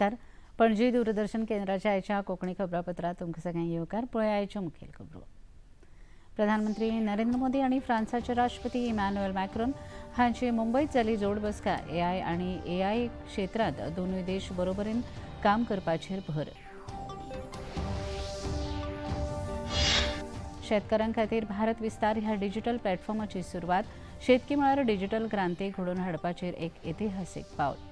नमस्कार. पणजी दूरदर्शन केंद्राच्या आयच्या कोंकणी खबरापत्रात तुमकां सगळ्यांक येवकार. पळय आयच्यो मुखेल खबरो. प्रधानमंत्री नरेंद्र मोदी आनी फ्रांसाचे राष्ट्रपती इमॅन्युएल मॅक्रोन हांची मुंबईत जाल्ली जोड बसका एआय आनी एआय क्षेत्रांत दोनूय देश बरोबरीन काम करपाचेर भर. शेतकारां खातीर भारत विस्तार ह्या डिजिटल प्लॅटफॉर्माची सुरवात. शेतकी मळार डिजिटल क्रांती घडोवन हाडपाचेर एक इतिहासीक पावल.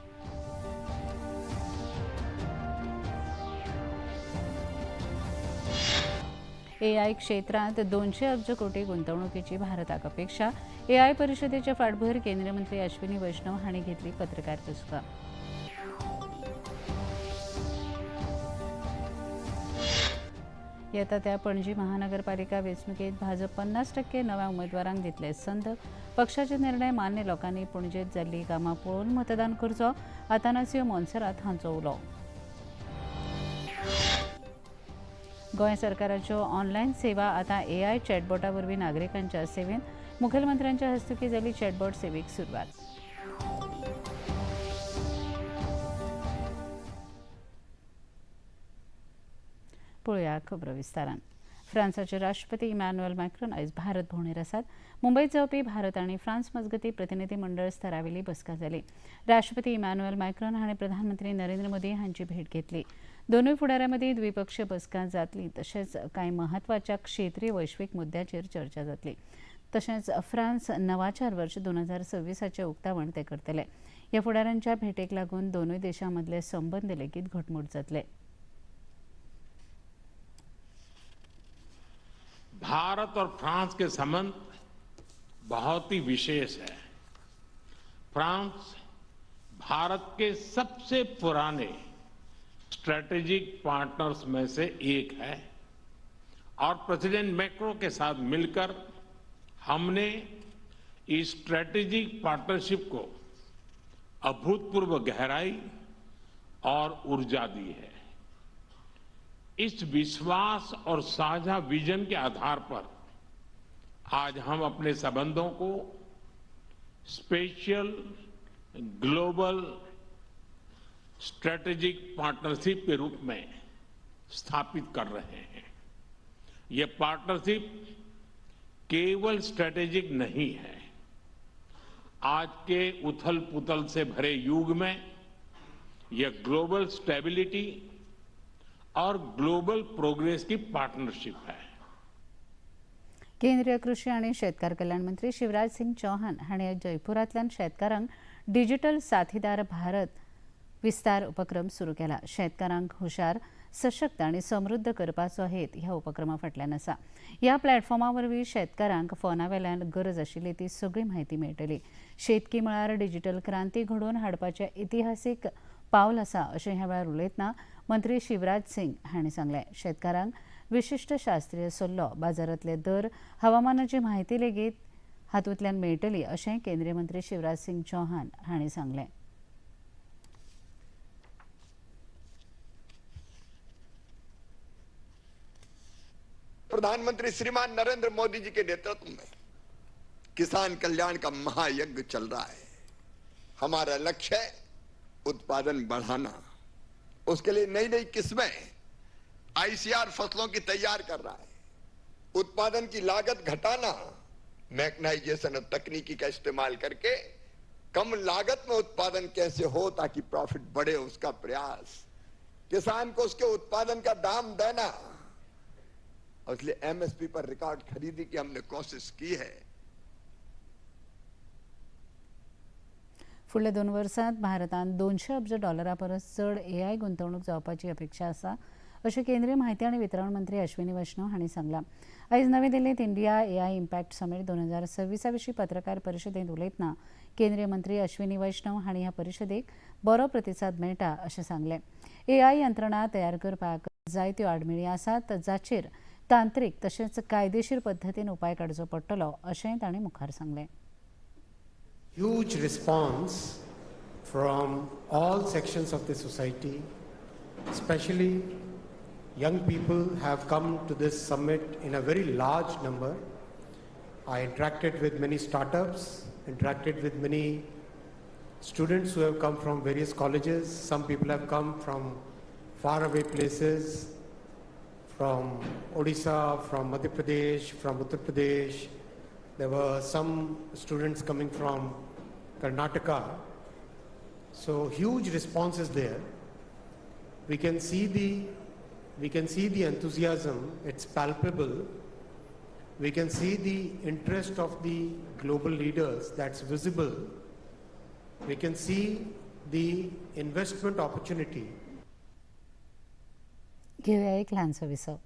एआय क्षेत्रांत 200 अब्ज कोटी गुंतवणुकीची भारताक अपेक्षा. एआय परिशदेचे फाटभर केंद्रीय मंत्री अश्विनी वैष्णव हांणी घेतली पत्रकार बसका. येता त्या पणजी महानगरपालिका वेंचणुकेत भाजप 50% नव्या उमेदवारांक दितले संद. पक्षाचे निर्णय मान्य लोकांनी पणजेत जाल्ली कामां पळोवन मतदान करचो. आतानासियो मोन्सेरात हांचो उलो. गोंय सरकाराच्यो ऑनलायन सेवा आतां एआय चॅटबॉटा वरवीं नागरिकांच्या सेवेंत. मुखेलमंत्र्यांच्या हस्तुकी जाल्ली चॅटबॉट सेवेक सुरवात. पळोवया खबरो विस्तारान. फ्रांसाचे राष्ट्रपती इमॅन्युएल मॅक्रोन आयज भारत भोंवडेर आसात. मुंबईत जावपी भारत आनी फ्रांस मजगतीं प्रतिनिधी मंडळ स्तरावेली बसका जाली. राष्ट्रपती इमॅन्युएल मॅक्रोन हांणी प्रधानमंत्री नरेंद्र मोदी हांची भेट घेतली. दोनूय फुडाऱ्यां मदीं द्विपक्षीय बसका जातली तशेंच कांय म्हत्वाच्या क्षेत्रीय वैश्वीक मुद्द्याचेर चर्चा जातली. तशेंच फ्रांस नवाचार वर्स 2026 उक्तावण ते करतले. ह्या फुडाऱ्यांच्या भेटेक लागून दोनूय देशां मदले संबंद लेगीत घटमूट जातले. भारत और फ्रांस के संबंध बहुत ही विशेष है. फ्रांस भारत के सबसे पुराने स्ट्रेटेजिक पार्टनर्स में से एक है और प्रेसिडेंट मैक्रो के साथ मिलकर हमने इस स्ट्रेटेजिक पार्टनरशिप को अभूतपूर्व गहराई और ऊर्जा दी है. इस विश्वास और साझा विजन के आधार पर आज हम अपने संबंधों को स्पेशल ग्लोबल स्ट्रेटेजिक पार्टनरशिप के रूप में स्थापित कर रहे हैं. ये पार्टनरशिप केवल स्ट्रेटेजिक नहीं है. आज के उथल पुथल से भरे युग में यह ग्लोबल स्टेबिलिटी और ग्लोबल प्रोग्रेस की पार्टनरशिप है. केंद्रीय कृषी आणि शेतकार कल्याण मंत्री शिवराज सिंग चौहान हांणी आज जयपुरांतल्यान शेतकारांक डिजिटल साथीदार भारत विस्तार उपक्रम सुरू केला. शेतकारांक हुशार, सशक्त आणि समृद्ध करपाचो हेत ह्या उपक्रमा फाटल्यान आसा. ह्या प्लॅटफॉर्मा वरवीं शेतकारांक फोनावेल्यान गरज आशिल्ली ती सगळी म्हायती मेळटली. शेतकी मळार डिजिटल क्रांती घडोवन हाडपाचें इतिहासीक पावल आसा अशें ह्या वेळार उलयतना मंत्री शिवराज सिंग हांणी सांगलें. शेतकारांक विशिश्ट शास्त्रीय सल्लो, बाजारांतले दर, हवामानाची म्हायती लेगीत हातूंतल्यान मेळटली अशें केंद्रीय मंत्री शिवराज सिंग चौहान हांणी सांगलें. प्रधानमंत्री श्रीमान नरेंद्र मोदी जी के नेतृत्व में किसान कल्याण का महायज्ञ चल रहा है. हमारा लक्ष्य है उत्पादन बढ़ाना. उसके लिए नई नई किस्में आईसीआर फसलों की तैयार कर रहा है. उत्पादन की लागत घटाना, मैकेनाइजेशन और तकनीकी का इस्तेमाल करके कम लागत में उत्पादन कैसे हो ताकि प्रॉफिट बढ़े, उसका प्रयास. किसान को उसके उत्पादन का दाम देना. और इसलिए एमएसपी पर रिकॉर्ड खरीदी की हमने कोशिश की है. फुडल्या 2 वर्सांत भारतांत 200 अब्ज डॉलरा परस चड एआय गुंतवणूक जावपाची अपेक्षा आसा अशें केंद्रीय म्हायती आनी वितरण मंत्री अश्विनी वैष्णव हांणी सांगलां. आयज नवी दिल्लींत इंडिया एआय इम्पॅक्ट समीट 2026 विशीं पत्रकार परिशदेंत उलयतना केंद्रीय मंत्री अश्विनी वैष्णव हांणी ह्या परिशदेक बरो प्रतिसाद मेळटा अशें सांगलें. एआय यंत्रणा तयार करपाक जायत्यो आडमेळी आसात जाचेर तांत्रीक तशेंच कायदेशीर पद्दतीन उपाय काडचो पडटलो अशेंय तांणी मुखार सांगलें. Huge response from all sections of the society, especially young people have come to this summit in a very large number. I interacted with many startups, interacted with many students who have come from various colleges. Some people have come from faraway places, from Odisha, from Madhya Pradesh, from Uttar Pradesh. There were some students coming from Karnataka. So huge response is there. We can see the enthusiasm. It's palpable. We can see the interest of the global leaders. That's visible. We can see the investment opportunity. घेऊया एक लहानसं विसव.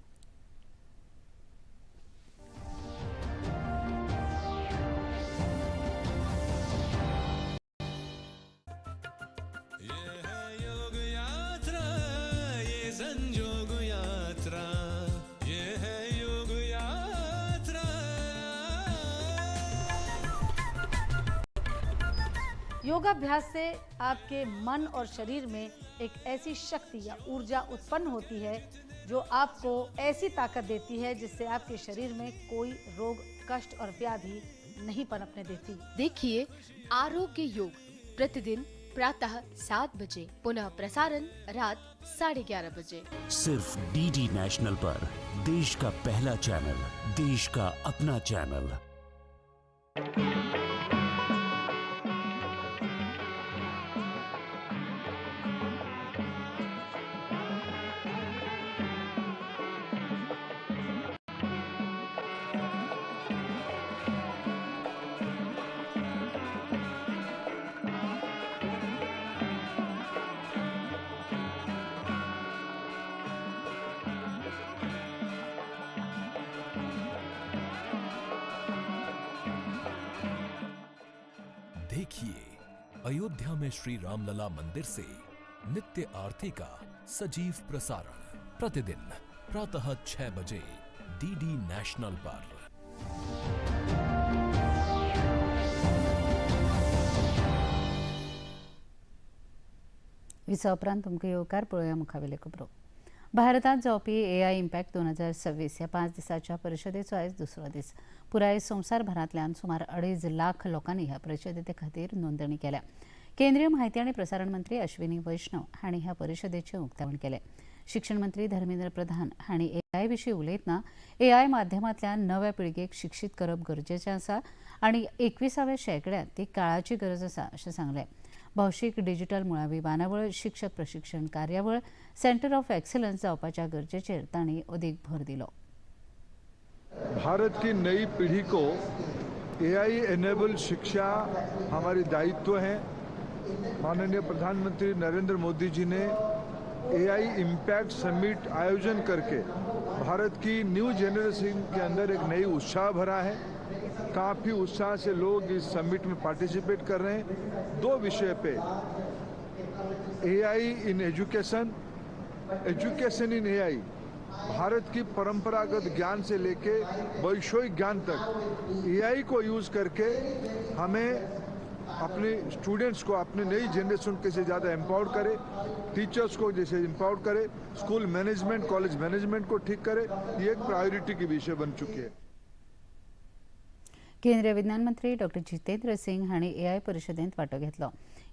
योगाभ्यास से आपके मन और शरीर में एक ऐसी शक्ति या ऊर्जा उत्पन्न होती है जो आपको ऐसी ताकत देती है जिससे आपके शरीर में कोई रोग, कष्ट और व्याधि नहीं पनपने देती. देखिए आरोग्य योग प्रतिदिन प्रातः 7 बजे, पुनः प्रसारण रात 11:30 बजे. सिर्फ डीडी नेशनल पर, देश का पहला चैनल, देश का अपना चैनल. देखिए अयोध्या में श्री रामलला मंदिर से नित्य आरती का सजीव प्रसारण प्रतिदिन प्रातः 6 बजे डीडी नेशनल पर. विसा उपरांत तुमकां येवकार पळोवया मुखावेले खबरो. भारतात जावपी AI इम्पॅक्ट 2026 ह्या 5 दिसांच्या परिशदेचो आयज दुसरो दीस. पुराय संवसारभरांतल्यान सुमार 2.5 लाख लोकांनी ह्या परिशदे खातीर नोंदणी केल्या. केंद्रीय म्हायती आनी प्रसारण मंत्री अश्विनी वैष्णव हांणी ह्या परिशदेचें उक्तावण केलें. शिक्षण मंत्री धर्मेंद्र प्रधान हांणी AI विशीं उलयतना AI माध्यमांतल्यान नव्या पिळगेक शिक्षीत करप गरजेचें आसा आनी 21व्या शेंकड्यांत ती काळाची गरज आसा अशें सांगलें. भौशीक डिजिटल मुळावी बांदावळ, शिक्षक प्रशिक्षण कार्यावळ, सेंटर ऑफ एक्सलन्स जावपाच्या गरजेचेर तांणी अदीक भर दिलो. भारत की नई पीढ़ी को AI एनेबल शिक्षा हमारी दायित्व है. माननीय प्रधानमंत्री नरेंद्र मोदी जी ने AI इम्पैक्ट समिट आयोजन करके भारत की न्यू जनरेशन के अंदर एक नई उत्साह भरा है. काफ़ी उत्साह से लोग इस समिट में पार्टिसिपेट कर रहे हैं. 2 विषय पे, AI in education, education in AI. Bharat की परंपरागत ज्ञान से लेके वैश्विक ज्ञान तक AI को यूज़ करके हमें अपने स्टूडेंट्स को, अपने नई जनरेशन के से ज़्यादा एम्पावर करे, टीचर्स को जैसे एम्पावर करे, स्कूल मैनेजमेंट, कॉलेज मैनेजमेंट को ठीक करे. ये एक प्रायोरिटी की विषय बन चुकी है. केंद्रीय विज्ञान मंत्री डॉ. जितेंद्र सिंग हांणी AI परिशदेंत वांटो घेतलो.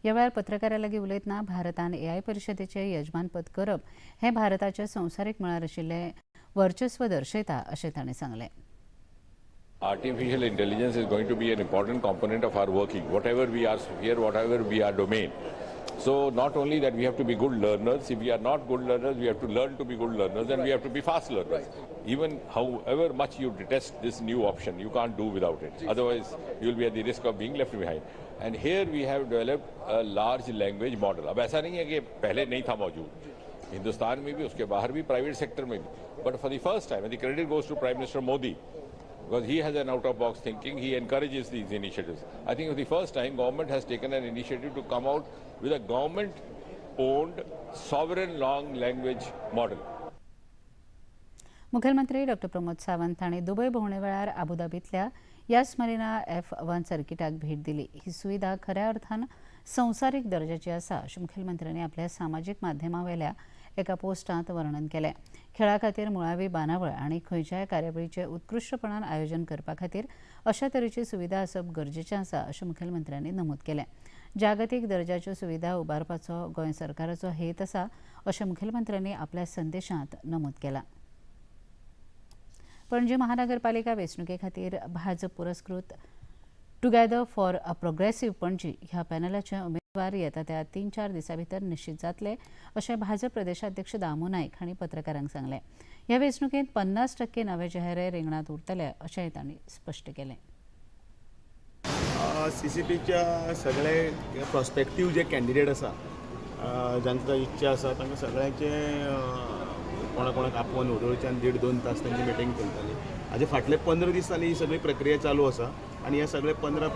ह्या वेळार पत्रकारां लागीं उलयतना भारतान AI परिशदेचें यजमानपद करप हें भारताच्या संवसारीक मळार आशिल्लें वर्चस्व दर्शयता अशें ताणें सांगलें. Artificial intelligence is going to be an important component of our working, whatever we are here, whatever be our domain. So not only that we have to be good learners, if we are not good learners, we have to learn to be good learners and we have to be fast learners. Even however much you detest this new option, you can't do without it. Otherwise, you will be at the risk of being left behind. And here we have developed a large language model. अब ऐसा नहीं है कि पहले नहीं था मौजूद. हिंदुस्तान में भी, उसके बाहर भी, प्राइवेट सेक्टर में भी. But for the first time, and the credit goes to Prime Minister Modi, because he has an out-of-box thinking, he encourages these initiatives. I think for the first time, government has taken an initiative to come out with a government-owned sovereign long language model. मुखेलमंत्री डॉ. प्रमोद सावंत हांणी दुबय भोंवणे वेळार आबुधाबींतल्या यास Marina F1 सर्किटाक भेट दिली. ही सुविधा खऱ्या अर्थान संवसारीक दर्जाची आसा अशें मुखेलमंत्र्यांनी आपल्या सामाजीक माध्यमावेल्या एका पोस्टांत वर्णन केलें. खेळा खातीर मुळावी बांदावळ आनी खंयच्याय कार्यावळीचें उत्कृश्टपणान आयोजन करपा खातीर अशा तरेची सुविधा आसप गरजेचें आसा अशें मुखेलमंत्र्यांनी नमूद केलें. जागतीक दर्जाच्यो सुविधा उबारपाचो गोंय सरकाराचो हेत आसा अशें मुखेलमंत्र्यांनी आपल्या संदेशांत नमूद केलां. पणजी महानगरपालिका वेंचणुके खातीर भाजप पुरस्कृत together for a progressive Panaji ह्या पॅनलाचे उमेदवार येता त्या 3-4 दिसां भितर निश्चित जातले अशें भाजप प्रदेशाध्यक्ष दामू नायक हांणी पत्रकारांक सांगलें. ह्या वेंचणुकेंत 50% नवे चेहरे रिंगणांत उरतले अशेंय तांणी स्पश्ट केलें. CCPच्या सगळे प्रॉस्पेक्टीव जे कॅन्डिडेट आसा जांकां इच्छा आसा तांकां सगळ्यांचे कोणाक आपोवन वडोळच्यान 1.5-2 तास तांची मिटींग चलतली. हाजे फाटले 15 दीस जाली ही सगळी प्रक्रिया चालू आसा आनी ह्या सगळे 15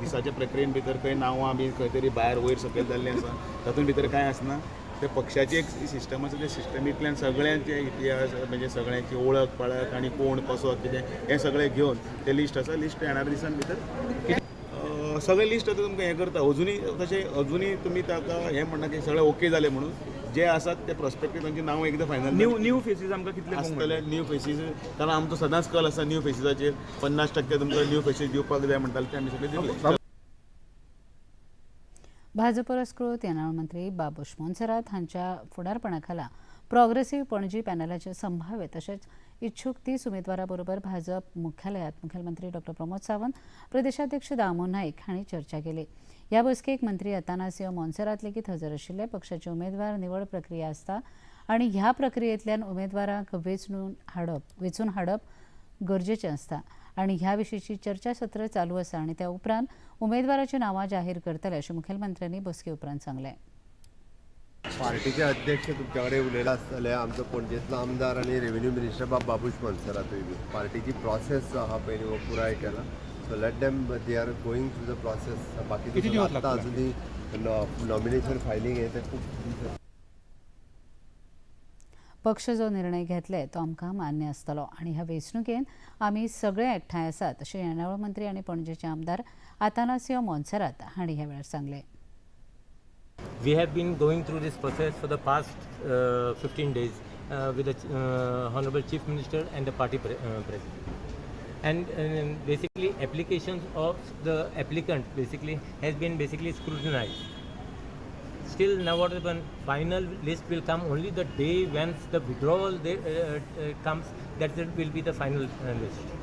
दिसाच्या प्रक्रियेन भितर खंय नांवां बी खंय तरी भायर वयर सकयल जाल्लीं आसा तातूंत भितर कांय आसना. ते पक्षाची एक सिस्टम आसा त्या सिस्टमींतल्यान सगळ्यांचे इतिहास म्हणजे सगळ्यांची वळख पळख आनी कोण कसो कितें हें सगळें घेवन तें लिस्ट आसा. लिस्ट येणाऱ्या दिसां भितर सगळें लिस्ट आतां तुमकां हें करता. अजुनी तुमी ताका हें म्हणना की सगळें ओके जालें म्हणून. जे आसात ते प्रॉस्पेक्टीव तांची नांव एकदां फायनल न्यू फेसीस आमकां कितले आसतले न्यू फेसीस कारण आमचो सदांच कल आसा न्यू फेसिसाचेर 50% तुमकां न्यू फेसीस दिवपाक जाय म्हणटाले ते आमी सगळे दिले. भाजप पुरस्कृत येणावळ मंत्री बाबूश मोन्सेरात हांच्या फुडारपणा खाला प्रोग्रेसिव्ह पणजी पॅनलाचे संभाव्य तशेंच इच्छूक 30 उमेदवारां बरोबर भाजप मुख्यालयात मुखेलमंत्री डॉ प्रमोद सावंत, प्रदेशाध्यक्ष दामू नायक हांणी चर्चा केली. ह्या बसकेक मंत्री अतानासियो मोन्सेरात लेगीत हजर आशिल्ले. पक्षाचे उमेदवार निवड प्रक्रिया आसता आनी ह्या प्रक्रियेंतल्यान उमेदवारांक वेंचून हाडप गरजेचें आसता आनी ह्या विशींची चर्चासत्र चालू आसा आनी त्या उपरांत उमेदवाराची नांवां जाहीर करतले अशें मुखेलमंत्र्यांनी बसके उपरांत सांगलें. पार्टीचे अध्यक्ष तुमच्या कडेन उलयला आसतले आमचो पणजेंतलो आमदार आनी रेव्हेन्यू मिनिस्टर बाबूश मोन्सेरातूय बी पार्टीची प्रोसेस जो आहा पळय वो पुराय केला. So let them they are going through the process. बाकी आतां अजुनी नॉमिनेशन फायलींग हें तें खूब पक्ष जो निर्णय घेतले तो आमकां मान्य आसतलो आनी ह्या वेंचणुकेंत आमी सगळे एकठांय आसात अशें येणावळ मंत्री आनी पणजेचे आमदार अतानासियो मोन्सेरात हांणी ह्या वेळार सांगलें. We have been going through this process for the past 15 days with the Honorable Chief Minister and the party President. And basically applications of the applicant basically has been scrutinized. Still now what the final list will come only the day once the withdrawal comes, that will be the final list.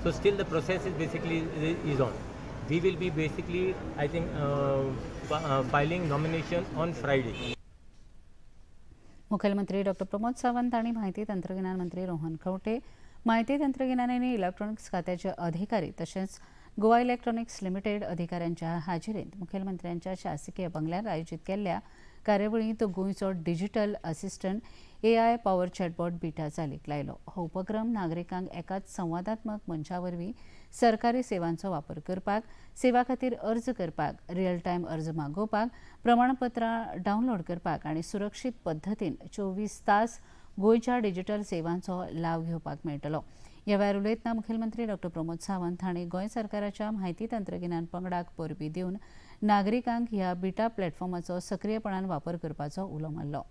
So still the process is on. We will be I think filing nomination on Friday. मुखेलमंत्री डॉ प्रमोद सावंत आणि माहिती तंत्रज्ञान मंत्री रोहन खंवटे, माहिती तंत्रज्ञान आनी electronics खात्याचे अधिकारी तशेंच गोवा इलेक्ट्रॉनिक्स लिमिटेड अधिकाऱ्यांच्या हाजिरेंत मुखेलमंत्र्यांच्या शासकीय बंगल्यार आयोजीत केल्ल्या कार्यावळींत गोंयचो digital assistant AI power chatbot beta चालीक लायलो. हो उपक्रम नागरिकांक एकाच संवादात्मक मंचा वरवीं सरकारी सेवांचो वापर करपाक, सेवा खातीर अर्ज करपाक, रियल टायम अर्ज मागोवपाक, प्रमाणपत्रां डावनलोड करपाक आनी सुरक्षीत पद्दतीन 24 तास गोंयच्या डिजिटल सेवांचो लाव घेवपाक मेळटलो. ह्या वेळार उलयतना मुखेलमंत्री डॉ प्रमोद सावंत हांणी गोंय सरकाराच्या माहिती तंत्रगिन्यान पंगडाक परबी दिवन नागरिकांक ह्या बिटा प्लॅटफॉर्माचो सक्रीयपणान वापर करपाचो उलो मारलो.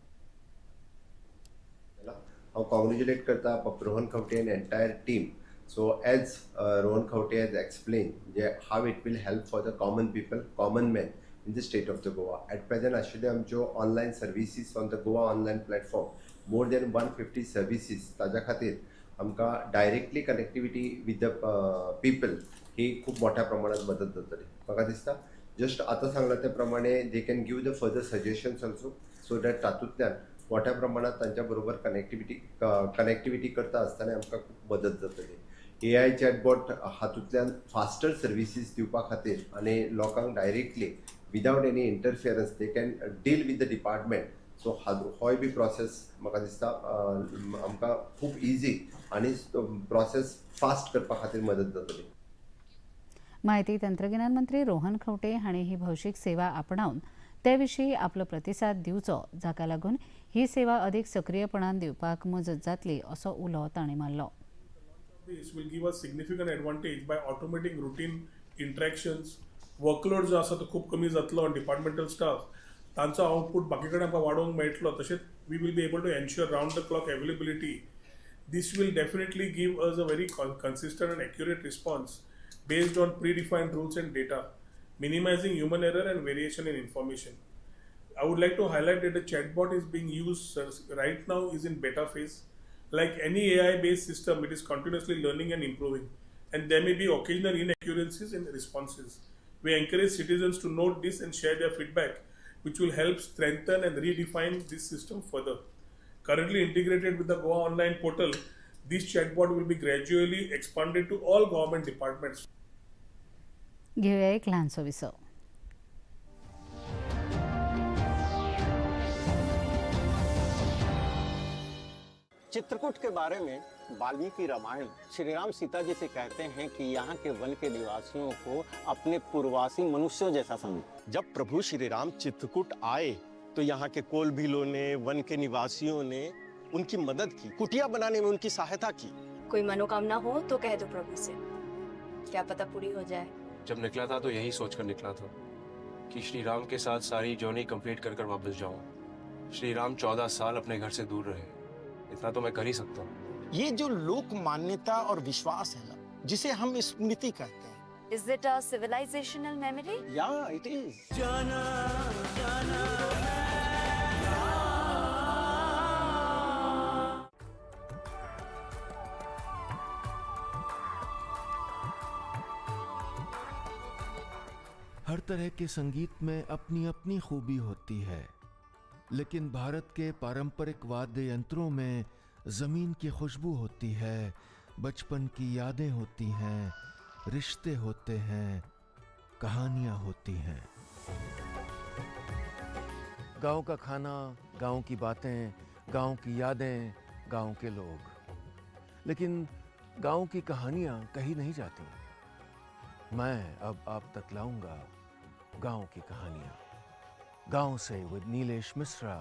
हांव कॉंग्रेच्युलेट करता Rohan Khaunte end entire team. So as Rohan Khawte has explained how it will help for the common people, common men in the state of the Goa. At present, actually, आमच्यो online services on the Goa online platform, more than 150 services. ताज्या खातीर आमकां directly connectivity with the people ही खूब मोठ्या प्रमाणात मदत जातली. म्हाका दिसता जस्ट आतां सांगला त्या प्रमाणे they can give the further suggestions also so that तातूंतल्यान मोठ्या प्रमाणात तांच्या बरोबर कनेक्टिविटी करता आसतना आमकां खूब मदत जातली. AI चॅटबॉट हातूंतल्यान फास्टर सर्विसीस दिवपा खातीर आनी लोकांक directly without any interference they can deal with the department. So होय बी प्रोसेस म्हाका दिसता आमकां खूब इजी आनी प्रोसेस फास्ट करपा खातीर मदत जातली. माहिती तंत्रगिन्यान मंत्री रोहन खंवटे हांणी ही भौशीक सेवा आपणावन ते विशीं आपलो प्रतिसाद दिवचो, जाका लागून ही सेवा अदीक सक्रीयपणान दिवपाक मजत जातली असो उलो तांणी मारलो. This will give us significant advantage by automating routine interactions. Workload जो आसा तो खूब कमी जातलो डिपार्टमेंटल स्टाफ तांचो आउटपुट बाकी कडेन आमकां वाडोवंक मेळटलो. तशेंच we will be able to ensure round the clock availability. This will definitely give us a very consistent and accurate response based on predefined rules and data. minimizing human error and variation in information. I would like to highlight that the chatbot is being used right now is in beta phase. Like any AI-based system, it is continuously learning and improving, and there may be occasional inaccuracies in responses. We encourage citizens to note this and share their feedback, which will help strengthen and redefine this system further. Currently integrated with the Goa online portal, this chatbot will be gradually expanded to all government departments. घेऊया एक लहानसो विसव. चित्रकूट के बारे में वाल्मीकि रामायण श्री राम सीता जी से कहते हैं कि यहाँ के one के निवासियों को अपने पूर्ववासी मनुष्यों जैसा समझो। जब प्रभु श्री राम चित्रकूट आए तो यहाँ के कोलभीलों ने, वन के निवासियों ने उनकी मदद की, कुटिया बनाने में उनकी सहायता की। कोई मनोकामना हो तो कह दो प्रभु से, क्या पता पूरी हो जाए। जब निकला था तो यही सोचकर निकला था कि श्री राम के साथ सारी जर्नी कंप्लीट कर कर वापस जाऊं। श्री राम 14 साल अपने घर से दूर रहे, इतना तो मैं कर ही सकता हूँ। ये जो लोक मान्यता और विश्वास है ना, जिसे हम स्मृति कहते हैं। Is it a civilizational memory? Yeah, it is. हर तरह के संगीत में अपनी अपनी खूबी होती है, लेकिन भारत के पारंपरिक वाद्य यंत्रों में जमीन की खुशबू होती है, बचपन की यादें होती हैं, रिश्ते होते हैं, कहानियां होती हैं। गांव का खाना, गांव की बातें, गांव की यादें, गांव के लोग, लेकिन गांव की कहानियां कहीं नहीं जाती। मैं अब आप तक लाऊंगा गांव की कहानियां, गांव से विद नीलेश मिश्रा,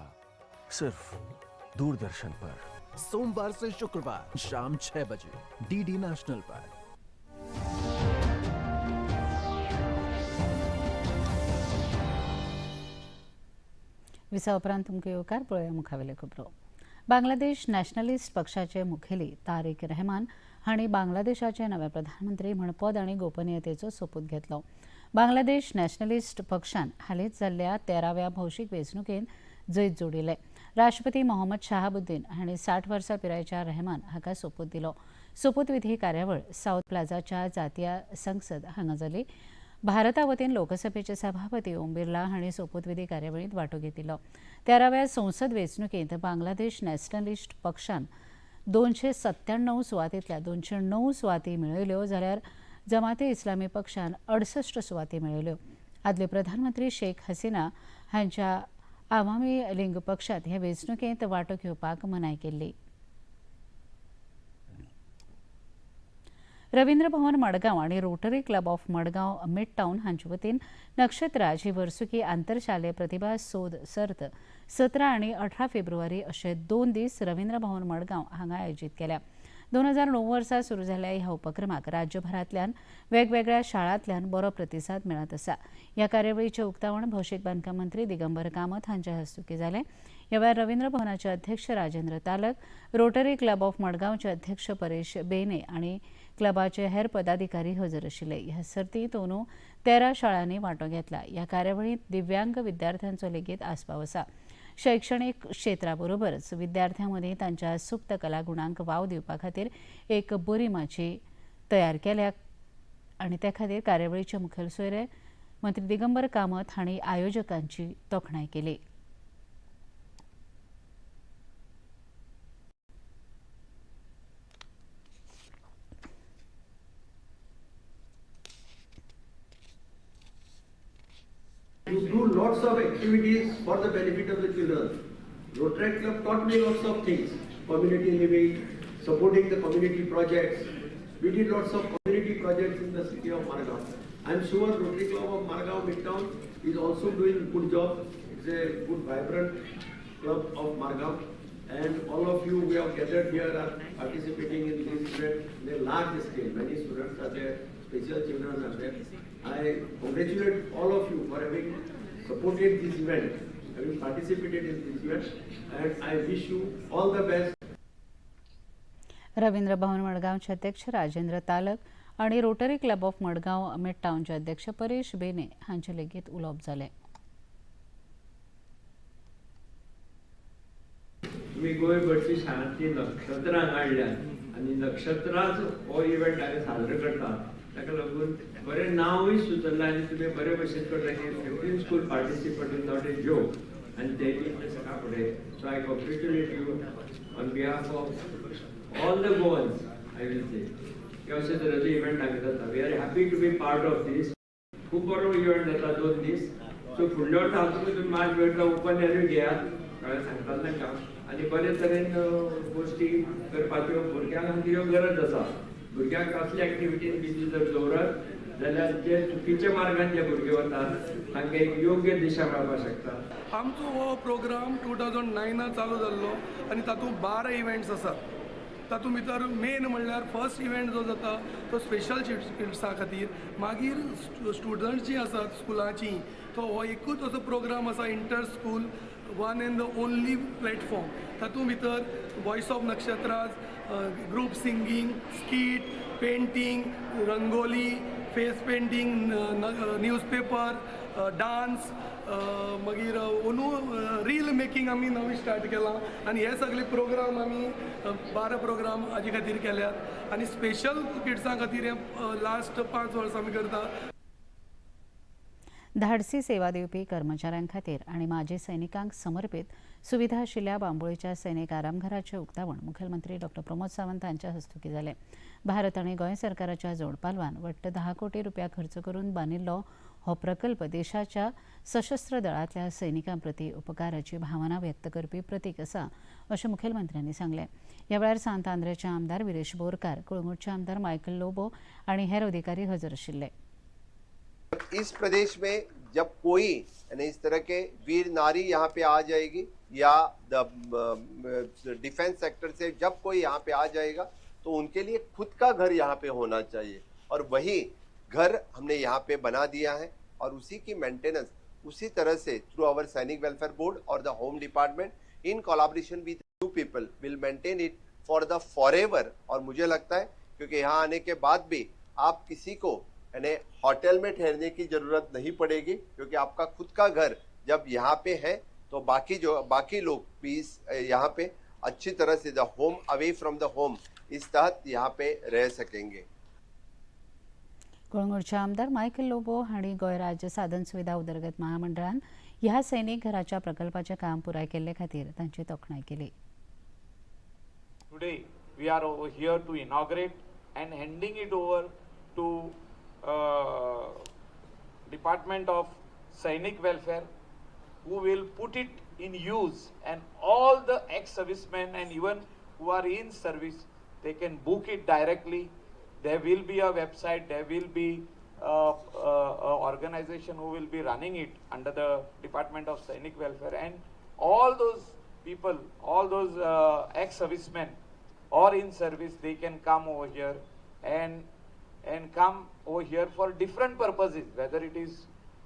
सिर्फ दूरदर्शन पर। सोमवार से शुक्रवार शाम 6 बजे डीडी नेशनल पर। विसा उपरांत तुमकां येवकार पळोवया मुखावेले खबरो. बांगलादेश नॅशनलिस्ट पक्षाचे मुखेली तारीक रहमान हांणी बांगलादेशाचे नवे प्रधानमंत्री म्हण पद आनी गोपनीयतेचो सोपूत घेतलो. बांगलादेश नॅशनलिस्ट पक्षान हालींच जाल्ल्या 13व्या भौशीक वेंचणुकेंत जैत जोडिल्ले. राष्ट्रपती मोहम्मद शहाबुद्दीन हांणी 60 वर्सां पिरायेच्या रहमान हाका सोपूत दिलो. सोपूत विधी कार्यावळ सावथ प्लाझाच्या जातीय संसद हांगा जाली. भारता वतीन लोकसभेचे सभापती ओम बिर्ला हांणी सोपूतविधी कार्यावळींत वांटो घेतिल्लो. 13व्या संसद वेंचणुकेंत बांगलादेश नॅशनलिस्ट पक्षान 297 सुवातींतल्या 209 सुवाती मेळयल्यो, जाल्यार जमाते इस्लामी पक्षान 68 सुवाती मेळयल्यो. आदले प्रधानमंत्री शेख हसीना हांच्या आवामी लीग पक्षात हे वेंचणुकेंत वांटो घेवपाक मनाय केल्ली. रवींद्र भवन मडगांव आणि rotary club of Madgaon mid town हांचे वतीन नक्षत्राज ही वर्सुकी आंतरशालेय प्रतिभा सोद सर्त 17 आणि 18 फेब्रुवारी अशे 2 दीस रवींद्र भवन मडगांव हांगा आयोजीत केल्या. 2009 वर्सा सुरू जाल्ल्या ह्या उपक्रमाक राज्यभरांतल्यान वेगवेगळ्या शाळांतल्यान बरो प्रतिसाद मेळत आसा. ह्या कार्यावळीचें उक्तावण भौशीक बांदकाम मंत्री दिगंबर कामत हांच्या हस्तुकीं जालें. ह्या वेळार रवींद्र भवनाचे अध्यक्ष राजेंद्र तालक, रोटरी क्लब ऑफ मडगांवचे अध्यक्ष परेश बेने आणि क्लबाचे हेर पदाधिकारी हजर आशिल्ले. ह्या सर्तींत अंदू 13 शाळांनी वांटो घेतला. ह्या कार्यावळींत दिव्यांग विद्यार्थ्यांचो लेगीत आस्पाव आसा. शैक्षणीक क्षेत्राबरोबरच विद्यार्थ्यां मदीं तांच्या सुप्त कलागुणांक वाव दिवपा खातीर एक बरी माची तयार केल्या आनी ते खातीर कार्यावळीचे मुखेल सोयरे मंत्री दिगंबर कामत हांणी आयोजकांची तोखणाय केली. We do lots of activities for the benefit of the children. Rotary Club taught me lots of things, community living, supporting the community projects. We did lots of community projects in the city of Margao. I'm sure Rotary Club of Margao Midtown is also doing a good job. It's a good, vibrant club of Margao. And all of you who have gathered here are participating in this event in a large scale. Many students are there, special children are there. I congratulate all of you for having supported this event, having participated in this event, and I wish you all the best. Ravindra भवन मडगांवचे अध्यक्ष राजेंद्र तालक आनी rotary club of Madgaon mid टाउनचे अध्यक्ष परेश बेने हांचे लेगीत उलोवप जालें. तुम्ही गोंयभरची शाळांतली नक्षत्रां हाडल्यात आनी नक्षत्राच हो इव्हेंट हांगा साजरो करतात. ताका लागून बरें नांवूय सुचरलां आनी तुमी बरे भशेन करता की 15 school participant is not a joke आनी ते सकाळ फुडें. So I congratulate you on behalf of all the Goans. I will say की अशें तरेचो इव्हेंट हांगा जाता. We are happy to be part of this. खूब बरो इव्हेंट जाता 2 दीस. सो फुडल्या वर्सा हांव तुमी मार्च वेळा ओपन एअरूय घेयात कळ्ळें सांगतां तांकां. आनी बरे तरेन गोश्टी करपाच्यो भुरग्यांक आमची ह्यो गरज आसा. भुरग्यांक कसले एक्टिविटीन बिजी जर दवरत जाल्यार जे चुकीच्या मार्गान जे भुरगे वतात तांकां एक योग्य दिशा मेळपाक शकता. आमचो हो प्रोग्राम 2009 चालू जाल्लो आनी तातूंत 12 इव्हेंट्स आसात. तातूंत भितर मेन म्हणल्यार फर्स्ट इव्हेंट जो जाता तो स्पेशल किड्सां खातीर. मागीर स्टुडंट्स जीं आसात स्कुलांची तो हो एकूच असो प्रोग्राम आसा inter school one and the only platform. तातूंत भितर voice of Nakshatras, group singing, skit, painting, rangoli, face painting, newspaper, dance, मागीर अंदू रील मेकींग आमी नवी स्टार्ट केलां. आनी हे सगळे प्रोग्राम आमी 12 प्रोग्राम हाजे खातीर केल्यात. आनी स्पेशल किड्सां खातीर हे लास्ट 5 वर्सां आमी करता. धाडसी सेवा दिवपी कर्मचाऱ्यां खातीर आनी माजी सैनिकांक समर्पीत सुविधा आशिल्ल्या बांबोळीच्या सैनीक आरामघराचें उक्तावण मुखेलमंत्री डॉ प्रमोद सावंत हांच्या हस्तुकीं जालें. भारत आनी गोंय सरकाराच्या जोड पालवान वट्ट 10 कोटी रुपया खर्च करून बांदिल्लो हो प्रकल्प देशाच्या सशस्त्र दळांतल्या सैनिकां प्रती उपकाराची भावना व्यक्त करपी प्रतीक आसा अशें मुखेलमंत्र्यांनी सांगलें. ह्या वेळार सांत आंद्रेचे आमदार विरेश बोरकार, कुळंगूटचे आमदार मायकल लोबो आनी हेर अधिकारी हजर आशिल्ले. इस प्रदेश में जब कोई यानी इस तरह के वीर नारी यहाँ पे आ जाएगी या डिफेंस सेक्टर से जब कोई यहाँ पे आ जाएगा तो उनके लिए खुद का घर यहाँ पे होना चाहिए. और वही घर हमने यहाँ पे बना दिया है और उसी की मेंटेनेंस उसी तरह से through our Sainik welfare board और the home department in collaboration with you people will maintain it for the forever. और मुझे लगता है क्योंकि यहाँ आने के बाद भी आप किसी को यानी होटल में ठहरने की जरूरत नहीं पड़ेगी क्योंकि आपका खुद का घर जब यहाँ पे है तो बाकी लोग भी यहाँ पे अच्छी तरह से the home away from the home इस तहत यहाँ पे रह सकेंगे. कुळंगूटचे आमदार मायकल लोबो हांणी गोंय राज्य साधन सुविधा उदरगत महामंडळान ह्या सैनीक घराच्या प्रकल्पाचें काम पुराय केल्ले खातीर तांची तोखणाय केली. Today we are over here to inaugurate and handing it over to Department of Sainik Welfare, who will put it in use, and all the ex-servicemen and even who are in service, they can book it directly. There will be a website, there will be a organization who will be running it under the Department of Sainik Welfare, and all those people, all those ex-servicemen or in service, they can come over here and come over here for different purposes, whether it is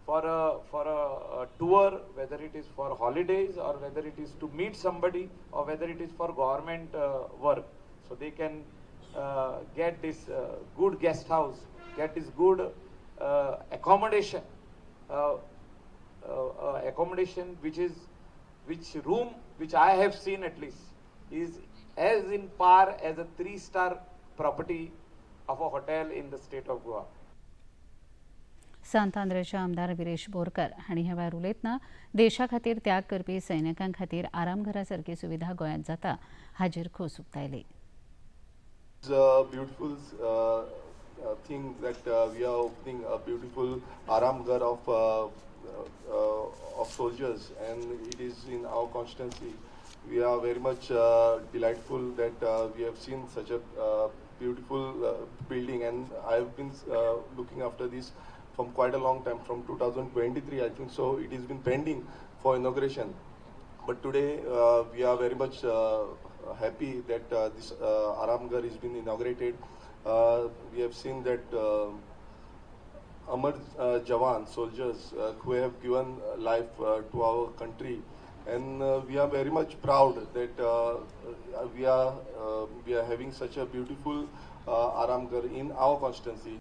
for a tour, whether it is for holidays, or whether it is to meet somebody, or whether it is for government work. So they can get this good guest house, get this good accommodation, accommodation which room which I have seen at least is as in par as a 3-star property of a hotel in the state of Goa. सांत आंद्रेचे आमदार विरेश बोरकार हांणी ह्या वेळार उलयतना देशा खातीर त्याग करपी सैनिकां खातीर आरामघरा सारकी सुविधा गोंयांत जाता हाचेर खोस उक्तायली. Beautiful thing that we are opening a beautiful Aramghar of soldiers, and it is in our constituency. We are very much delightful that we have seen such a beautiful building, and I have been looking after this from quite a long time, from 2023 I think so. It has been pending for inauguration, but today we are very much happy that this Aramghar has been inaugurated. We have seen that Amar Jawan soldiers who have given life to our country, and we are very much proud that we are having such a beautiful Aramghar in our constituency.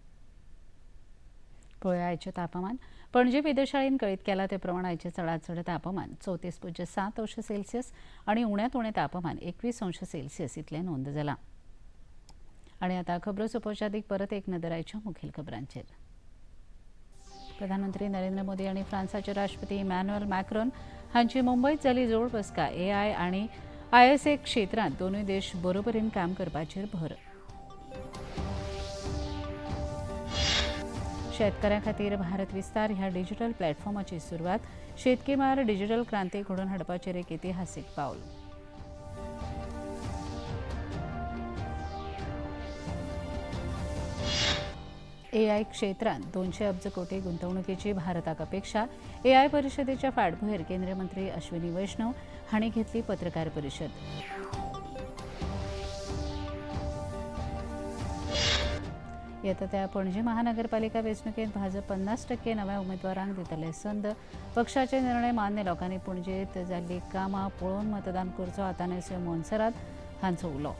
पळोवया आयचें तापमान. पणजी वेधशाळेन कळीत केला ते प्रमाण आयचें चडांत चड तापमान 34.7 अंश सेल्सियस आनी उण्यांत उणें तापमान 21 अंश सेल्सियस इतलें नोंद जालां. आनी आतां खबरो सोंपोवचे आदीक परत एक नदर आयच्या मुखेल खबरांचेर. प्रधानमंत्री नरेंद्र मोदी आनी फ्रांसाचे राष्ट्रपती इमॅन्युएल मॅक्रोन हांची मुंबयत जाल्ली जोड बसका AI आनी ISA क्षेत्रांत दोनूय देश बरोबरीन काम करपाचेर भर. शेतकऱ्यां खातीर भारत विस्तार ह्या डिजिटल प्लॅटफॉर्माची सुरवात. शेतकी मळार डिजिटल क्रांती घडोवन हाडपाचेर एक इतिहासीक पावल. AI क्षेत्रांत 200 अब्ज कोटी गुंतवणुकीची भारताक अपेक्षा. AI परिशदेच्या फाटभुंयेर केंद्रीय मंत्री अश्विनी वैष्णव हांणी घेतली पत्रकार परिशद. येता त्या पणजी महानगरपालिका वेंचणुकेंत भाजप 50% नव्या उमेदवारांक दितले संद. पक्षाचे निर्णय मान्य लोकांनी पणजेंत जाल्ली कामां पळोवन मतदान करचो आतानेस्यो मोन्सेरात हांचो उलो.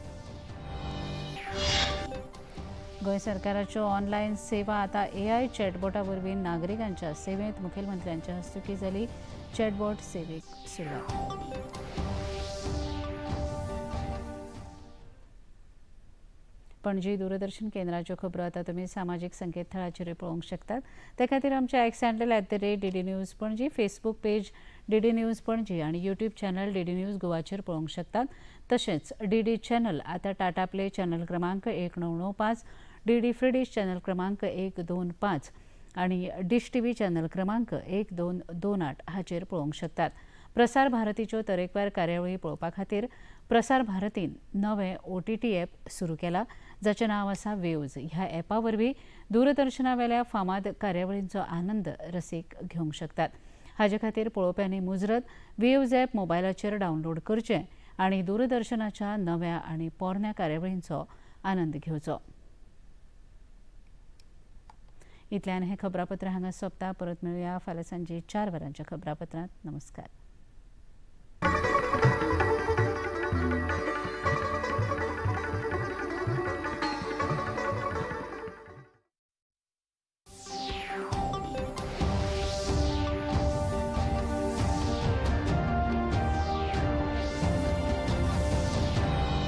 गोंय सरकाराच्यो ऑनलायन सेवा आतां AI चॅटबॉटा वरवीं नागरिकांच्या सेवेंत. मुखेलमंत्र्यांच्या हस्तुकी जाली चॅटबॉट सेवेक सुरवात. पणजी दूरदर्शन केंद्राच्यो खबरो आतां तुमी सामाजीक संकेतथळाचेर पळोवंक शकतात. ते खातीर आमचे x handle @DD news Panaji, Facebook page DD news Panaji आनी यूट्यूब चॅनल DD न्यूज गोवाचेर पळोवंक शकतात. तशेंच DD चॅनल आतां टाटा प्ले चॅनल क्रमांक 1995, DD फ्री डिश चॅनल क्रमांक 125 आनी डिश TV चॅनल क्रमांक 1228 हाचेर पळोवंक शकतात. प्रसार भारतीच्यो तरेकवार कार्यावळी पळोवपा खातीर प्रसार भारतीन नवें OTT ॲप सुरू केलां, जाचें नांव आसा वेव्ज. ह्या ॲपा वरवीं दूरदर्शना वेल्या फामाद कार्यावळींचो आनंद रसीक घेवंक शकतात. हाचे खातीर पळोवप्यांनी मुजरत वेव्ज ॲप मोबायलाचेर डावनलोड करचें आनी दूरदर्शनाच्या नव्या आनी पोरन्या कार्यावळींचो आनंद घेवचो. इतल्यान हें खबरापत्र हांगा सोंपता. परत मेळुया फाल्यां सांजे 4 वरांच्या खबरापत्रांत. नमस्कार.